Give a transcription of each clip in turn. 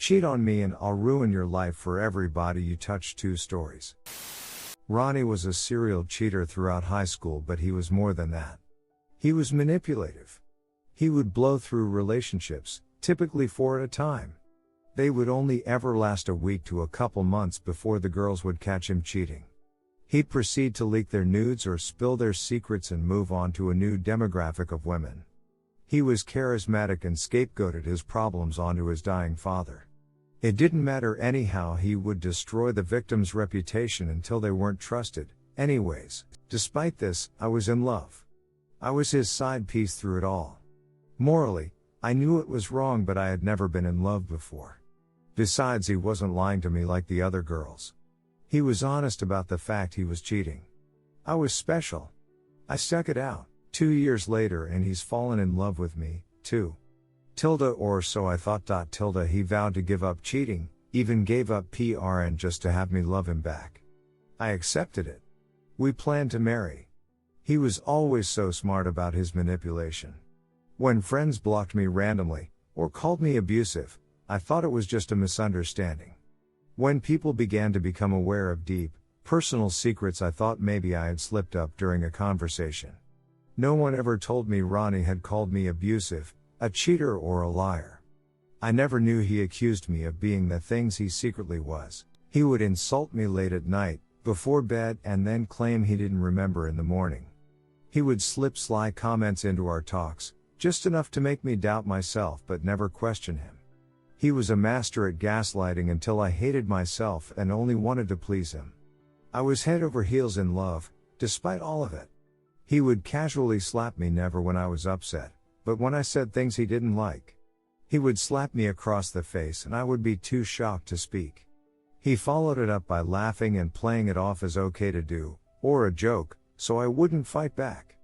Cheat on me and I'll ruin your life for everybody you touch. 2 stories. Ronnie was a serial cheater throughout high school, but he was more than that. He was manipulative. He would blow through relationships, typically 4 at a time. They would only ever last a week to a couple months before the girls would catch him cheating. He'd proceed to leak their nudes or spill their secrets and move on to a new demographic of women. He was charismatic and scapegoated his problems onto his dying father. It didn't matter anyhow, he would destroy the victim's reputation until they weren't trusted, anyways. Despite this, I was in love. I was his side piece through it all. Morally, I knew it was wrong, but I had never been in love before. Besides, he wasn't lying to me like the other girls. He was honest about the fact he was cheating. I was special. I stuck it out. 2 years later and he's fallen in love with me, too. Or so I thought. He vowed to give up cheating, even gave up PRN just to have me love him back. I accepted it. We planned to marry. He was always so smart about his manipulation. When friends blocked me randomly, or called me abusive, I thought it was just a misunderstanding. When people began to become aware of deep, personal secrets, I thought maybe I had slipped up during a conversation. No one ever told me Ronnie had called me abusive, a cheater or a liar. I never knew he accused me of being the things he secretly was. He would insult me late at night, before bed, and then claim he didn't remember in the morning. He would slip sly comments into our talks, just enough to make me doubt myself but never question him. He was a master at gaslighting until I hated myself and only wanted to please him. I was head over heels in love, despite all of it. He would casually slap me, never when I was upset, but when I said things he didn't like. He would slap me across the face and I would be too shocked to speak. He followed it up by laughing and playing it off as okay to do, or a joke, so I wouldn't fight back.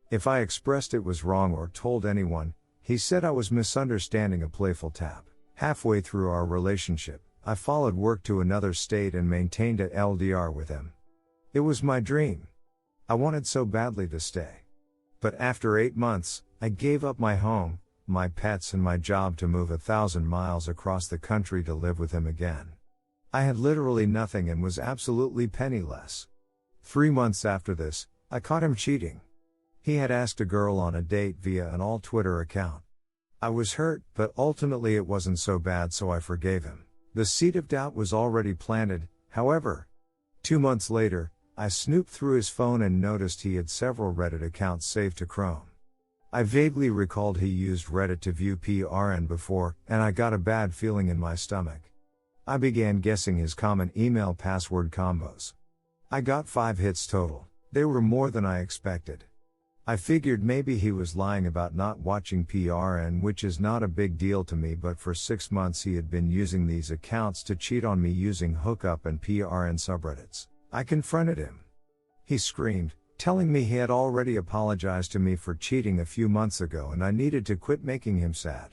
If I expressed it was wrong or told anyone, he said I was misunderstanding a playful tap. Halfway through our relationship, I followed work to another state and maintained a LDR with him. It was my dream. I wanted so badly to stay. But after 8 months, I gave up my home, my pets and my job to move 1,000 miles across the country to live with him again. I had literally nothing and was absolutely penniless. 3 months after this, I caught him cheating. He had asked a girl on a date via an all-Twitter account. I was hurt, but ultimately it wasn't so bad, so I forgave him. The seed of doubt was already planted, however. 2 months later, I snooped through his phone and noticed he had several Reddit accounts saved to Chrome. I vaguely recalled he used Reddit to view PRN before, and I got a bad feeling in my stomach. I began guessing his common email password combos. I got 5 hits total. They were more than I expected. I figured maybe he was lying about not watching PRN, which is not a big deal to me, but for 6 months he had been using these accounts to cheat on me using hookup and PRN subreddits. I confronted him. He screamed, telling me he had already apologized to me for cheating a few months ago and I needed to quit making him sad.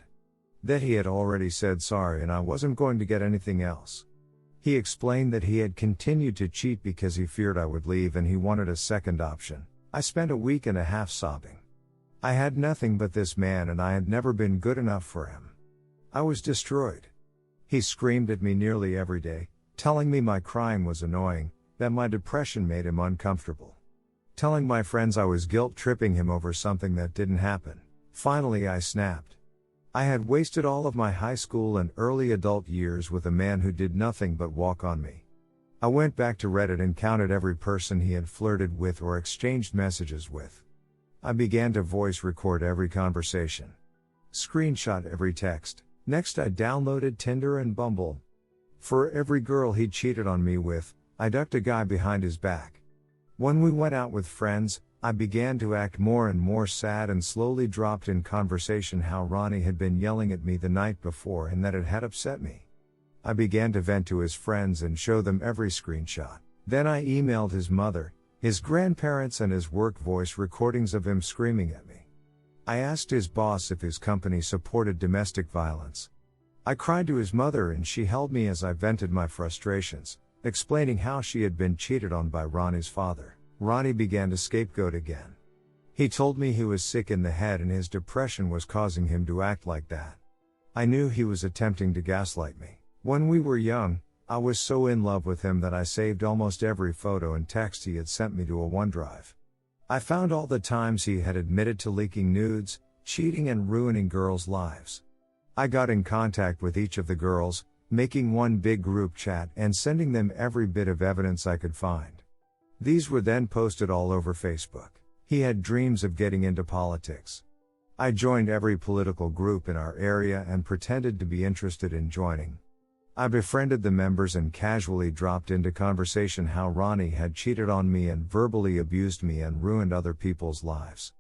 That he had already said sorry and I wasn't going to get anything else. He explained that he had continued to cheat because he feared I would leave and he wanted a second option. I spent a week and a half sobbing. I had nothing but this man and I had never been good enough for him. I was destroyed. He screamed at me nearly every day, telling me my crying was annoying, that my depression made him uncomfortable. Telling my friends I was guilt-tripping him over something that didn't happen. Finally I snapped. I had wasted all of my high school and early adult years with a man who did nothing but walk on me. I went back to Reddit and counted every person he had flirted with or exchanged messages with. I began to voice record every conversation. Screenshot every text. Next I downloaded Tinder and Bumble. For every girl he'd cheated on me with, I ducked a guy behind his back. When we went out with friends, I began to act more and more sad and slowly dropped in conversation how Ronnie had been yelling at me the night before and that it had upset me. I began to vent to his friends and show them every screenshot. Then I emailed his mother, his grandparents and his work voice recordings of him screaming at me. I asked his boss if his company supported domestic violence. I cried to his mother and she held me as I vented my frustrations, explaining how she had been cheated on by Ronnie's father. Ronnie began to scapegoat again. He told me he was sick in the head and his depression was causing him to act like that. I knew he was attempting to gaslight me. When we were young, I was so in love with him that I saved almost every photo and text he had sent me to a OneDrive. I found all the times he had admitted to leaking nudes, cheating and ruining girls' lives. I got in contact with each of the girls, making one big group chat and sending them every bit of evidence I could find. These were then posted all over Facebook. He had dreams of getting into politics. I joined every political group in our area and pretended to be interested in joining. I befriended the members and casually dropped into conversation how Ronnie had cheated on me and verbally abused me and ruined other people's lives.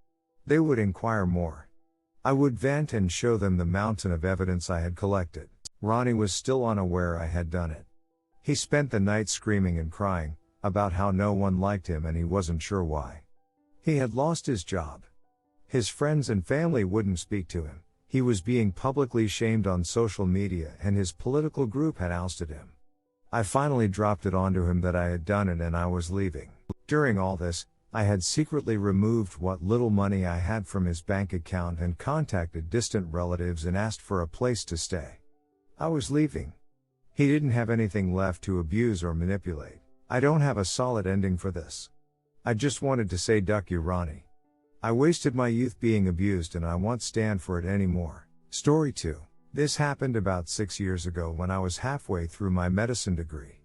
They would inquire more. I would vent and show them the mountain of evidence I had collected. Ronnie was still unaware I had done it. He spent the night screaming and crying about how no one liked him and he wasn't sure why. He had lost his job. His friends and family wouldn't speak to him. He was being publicly shamed on social media and his political group had ousted him. I finally dropped it onto him that I had done it and I was leaving. During all this, I had secretly removed what little money I had from his bank account and contacted distant relatives and asked for a place to stay. I was leaving. He didn't have anything left to abuse or manipulate. I don't have a solid ending for this. I just wanted to say duck you, Ronnie. I wasted my youth being abused and I won't stand for it anymore. Story 2. This happened about 6 years ago when I was halfway through my medicine degree.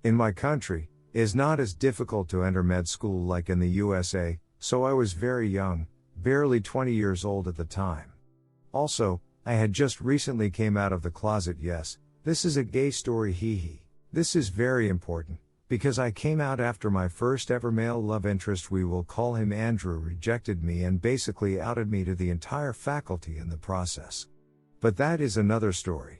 In my country, it is not as difficult to enter med school like in the USA, so I was very young, barely 20 years old at the time. Also, I had just recently came out of the closet. Yes, this is a gay story, hee hee. This is very important, because I came out after my first ever male love interest, we will call him Andrew, rejected me and basically outed me to the entire faculty in the process. But that is another story.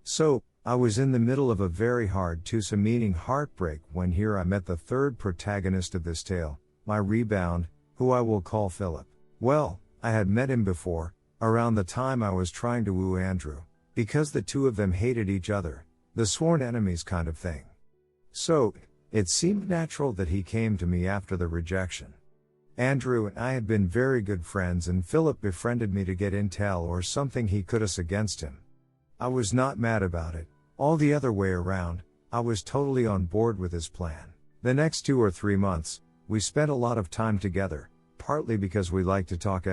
So, I was in the middle of a very hard twosome meaning heartbreak when here I met the third protagonist of this tale, my rebound, who I will call Philip. Well, I had met him before, around the time I was trying to woo Andrew, because the two of them hated each other, the sworn enemies kind of thing. So, it seemed natural that he came to me after the rejection. Andrew and I had been very good friends and Philip befriended me to get intel or something he could us against him. I was not mad about it, all the other way around, I was totally on board with his plan. The next 2 or 3 months, we spent a lot of time together, partly because we liked to talk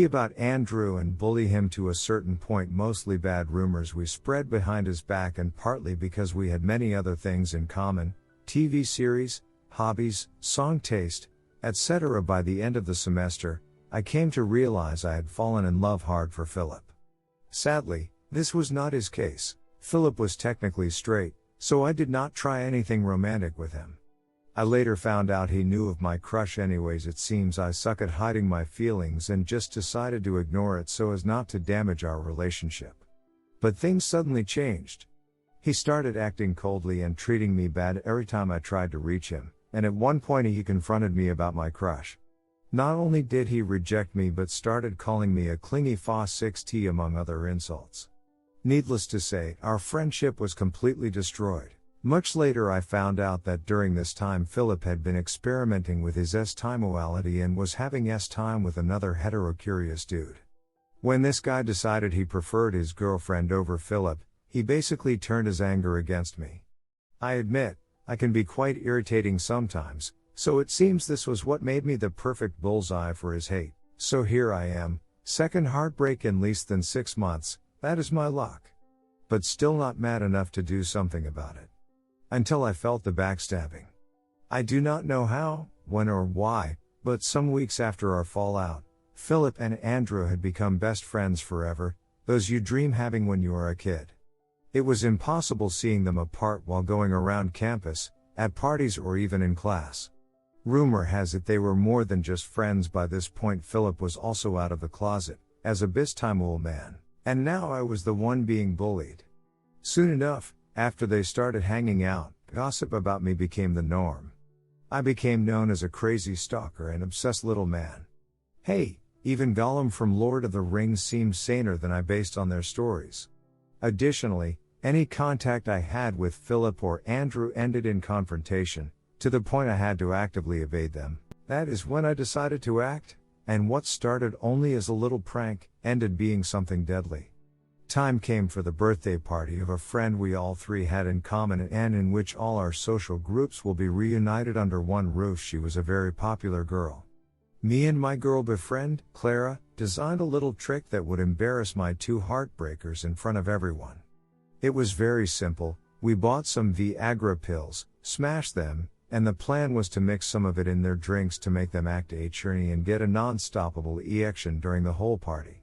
about Andrew and bully him to a certain point, mostly bad rumors we spread behind his back, and partly because we had many other things in common, TV series, hobbies, song taste, etc. By the end of the semester, I came to realize I had fallen in love hard for Philip. Sadly, this was not his case. Philip was technically straight, so I did not try anything romantic with him. I later found out he knew of my crush anyways. It seems I suck at hiding my feelings and just decided to ignore it so as not to damage our relationship. But things suddenly changed. He started acting coldly and treating me bad every time I tried to reach him, and at one point he confronted me about my crush. Not only did he reject me but started calling me a clingy fa6t among other insults. Needless to say, our friendship was completely destroyed. Much later I found out that during this time Philip had been experimenting with his S-timeality and was having S-time with another heterocurious dude. When this guy decided he preferred his girlfriend over Philip, he basically turned his anger against me. I admit, I can be quite irritating sometimes, so it seems this was what made me the perfect bullseye for his hate. So here I am, second heartbreak in less than 6 months, that is my luck. But still not mad enough to do something about it. Until I felt the backstabbing. I do not know how, when or why, but some weeks after our fallout, Philip and Andrew had become best friends forever, those you dream having when you are a kid. It was impossible seeing them apart while going around campus, at parties or even in class. Rumor has it they were more than just friends. By this point Philip was also out of the closet, as a bistimual man, and now I was the one being bullied. Soon enough, after they started hanging out, gossip about me became the norm. I became known as a crazy stalker and obsessed little man. Hey, even Gollum from Lord of the Rings seems saner than I based on their stories. Additionally, any contact I had with Philip or Andrew ended in confrontation, to the point I had to actively evade them. That is when I decided to act, and what started only as a little prank, ended being something deadly. Time came for the birthday party of a friend we all three had in common and in which all our social groups will be reunited under one roof. She was a very popular girl. Me and my girl befriend, Clara, designed a little trick that would embarrass my two heartbreakers in front of everyone. It was very simple. We bought some Viagra pills, smashed them, and the plan was to mix some of it in their drinks to make them act churny and get a non-stoppable erection during the whole party.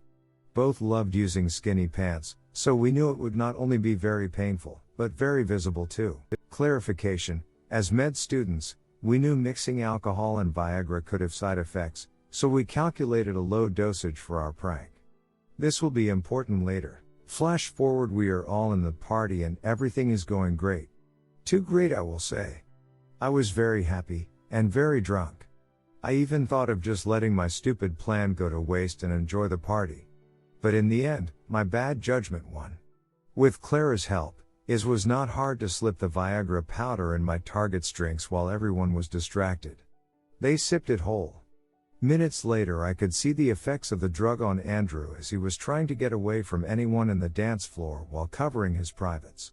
Both loved using skinny pants, so we knew it would not only be very painful, but very visible too. Clarification: as med students, we knew mixing alcohol and Viagra could have side effects, so we calculated a low dosage for our prank. This will be important later. Flash forward, we are all in the party and everything is going great. Too great, I will say. I was very happy, and very drunk. I even thought of just letting my stupid plan go to waste and enjoy the party. But in the end, my bad judgment won. With Clara's help, it was not hard to slip the Viagra powder in my target's drinks while everyone was distracted. They sipped it whole. Minutes later, I could see the effects of the drug on Andrew as he was trying to get away from anyone in the dance floor while covering his privates.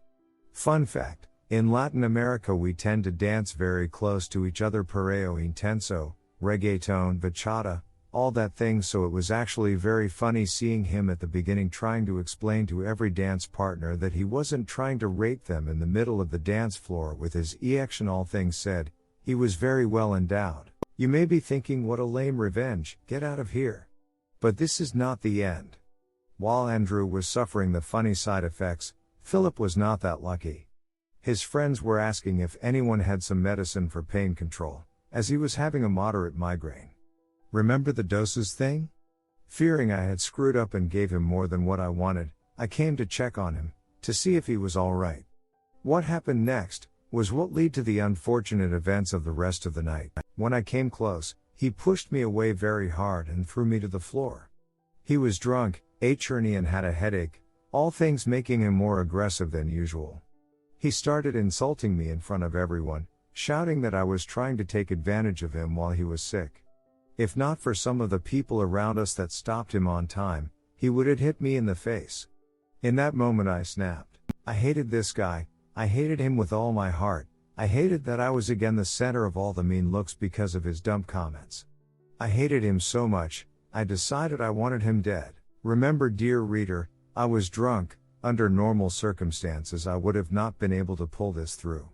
Fun fact: in Latin America we tend to dance very close to each other, perreo intenso, reggaeton, bachata, all that thing, so it was actually very funny seeing him at the beginning trying to explain to every dance partner that he wasn't trying to rape them in the middle of the dance floor with his erection. All things said, he was very well endowed. You may be thinking, what a lame revenge, get out of here. But this is not the end. While Andrew was suffering the funny side effects, Philip was not that lucky. His friends were asking if anyone had some medicine for pain control, as he was having a moderate migraine. Remember the doses thing? Fearing I had screwed up and gave him more than what I wanted, I came to check on him, to see if he was alright. What happened next was what led to the unfortunate events of the rest of the night. When I came close, he pushed me away very hard and threw me to the floor. He was drunk, churny, and had a headache, all things making him more aggressive than usual. He started insulting me in front of everyone, shouting that I was trying to take advantage of him while he was sick. If not for some of the people around us that stopped him on time, he would have hit me in the face. In that moment I snapped. I hated this guy, I hated him with all my heart. I hated that I was again the center of all the mean looks because of his dumb comments. I hated him so much, I decided I wanted him dead. Remember, dear reader, I was drunk. Under normal circumstances I would have not been able to pull this through.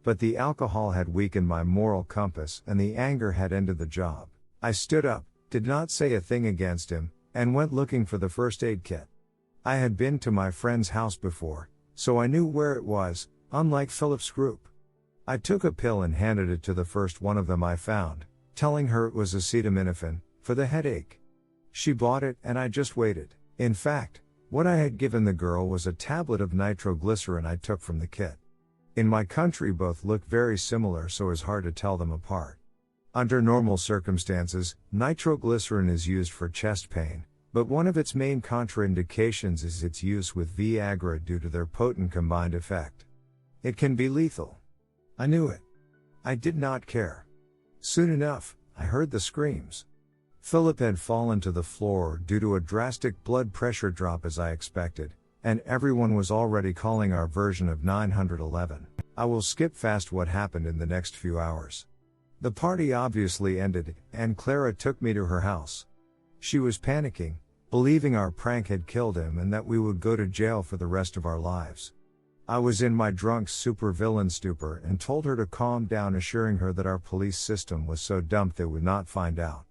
But the alcohol had weakened my moral compass and the anger had ended the job. I stood up, did not say a thing against him, and went looking for the first aid kit. I had been to my friend's house before, so I knew where it was, unlike Philip's group. I took a pill and handed it to the first one of them I found, telling her it was acetaminophen, for the headache. She bought it and I just waited. In fact, what I had given the girl was a tablet of nitroglycerin I took from the kit. In my country both look very similar, so it's hard to tell them apart. Under normal circumstances, nitroglycerin is used for chest pain, but one of its main contraindications is its use with Viagra due to their potent combined effect. It can be lethal. I knew it. I did not care. Soon enough, I heard the screams. Philip had fallen to the floor due to a drastic blood pressure drop as I expected, and everyone was already calling our version of 911. I will skip fast what happened in the next few hours. The party obviously ended, and Clara took me to her house. She was panicking, believing our prank had killed him and that we would go to jail for the rest of our lives. I was in my drunk supervillain stupor and told her to calm down, assuring her that our police system was so dumb they would not find out.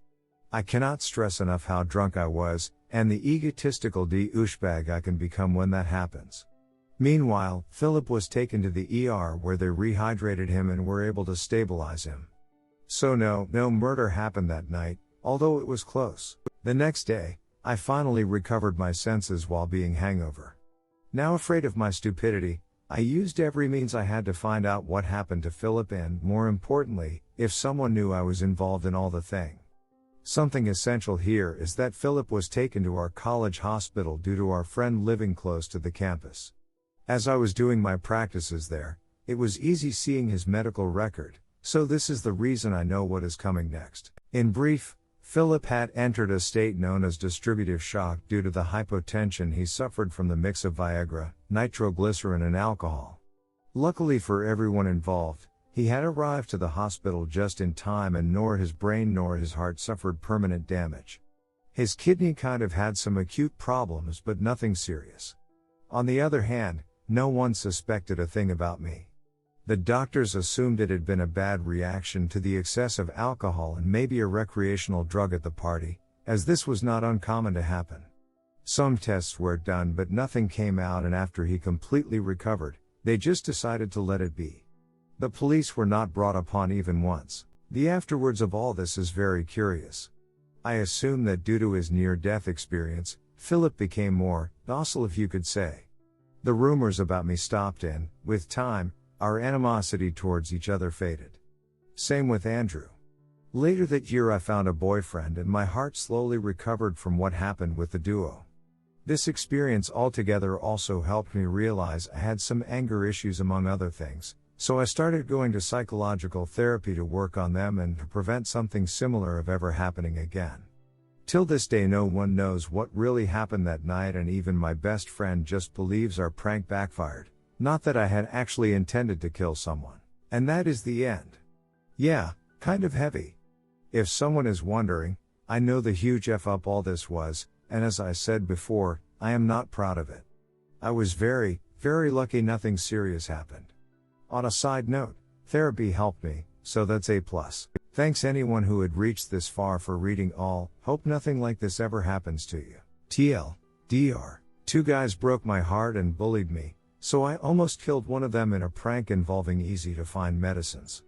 I cannot stress enough how drunk I was, and the egotistical douchebag I can become when that happens. Meanwhile, Philip was taken to the ER where they rehydrated him and were able to stabilize him. So no murder happened that night, although it was close. The next day, I finally recovered my senses while being hangover. Now afraid of my stupidity, I used every means I had to find out what happened to Philip and, more importantly, if someone knew I was involved in all the thing. Something essential here is that Philip was taken to our college hospital due to our friend living close to the campus. As I was doing my practices there, it was easy seeing his medical record, so this is the reason I know what is coming next. In brief, Philip had entered a state known as distributive shock due to the hypotension he suffered from the mix of Viagra, nitroglycerin and alcohol. Luckily for everyone involved, he had arrived to the hospital just in time and nor his brain nor his heart suffered permanent damage. His kidney kind of had some acute problems but nothing serious. On the other hand, no one suspected a thing about me. The doctors assumed it had been a bad reaction to the excess of alcohol and maybe a recreational drug at the party, as this was not uncommon to happen. Some tests were done but nothing came out, and after he completely recovered, they just decided to let it be. The police were not brought upon even once. The afterwards of all this is very curious. I assume that due to his near-death experience, Philip became more docile, if you could say. The rumors about me stopped and, with time, our animosity towards each other faded. Same with Andrew. Later that year I found a boyfriend and my heart slowly recovered from what happened with the duo. This experience altogether also helped me realize I had some anger issues among other things, so I started going to psychological therapy to work on them and to prevent something similar of ever happening again. Till this day no one knows what really happened that night, and even my best friend just believes our prank backfired. Not that I had actually intended to kill someone. And that is the end. Yeah, kind of heavy. If someone is wondering, I know the huge F up all this was, and as I said before, I am not proud of it. I was very, very lucky nothing serious happened. On a side note, therapy helped me, so that's A+. Thanks anyone who had reached this far for reading all. Hope nothing like this ever happens to you. TL, DR. 2 guys broke my heart and bullied me, so I almost killed one of them in a prank involving easy to find medicines.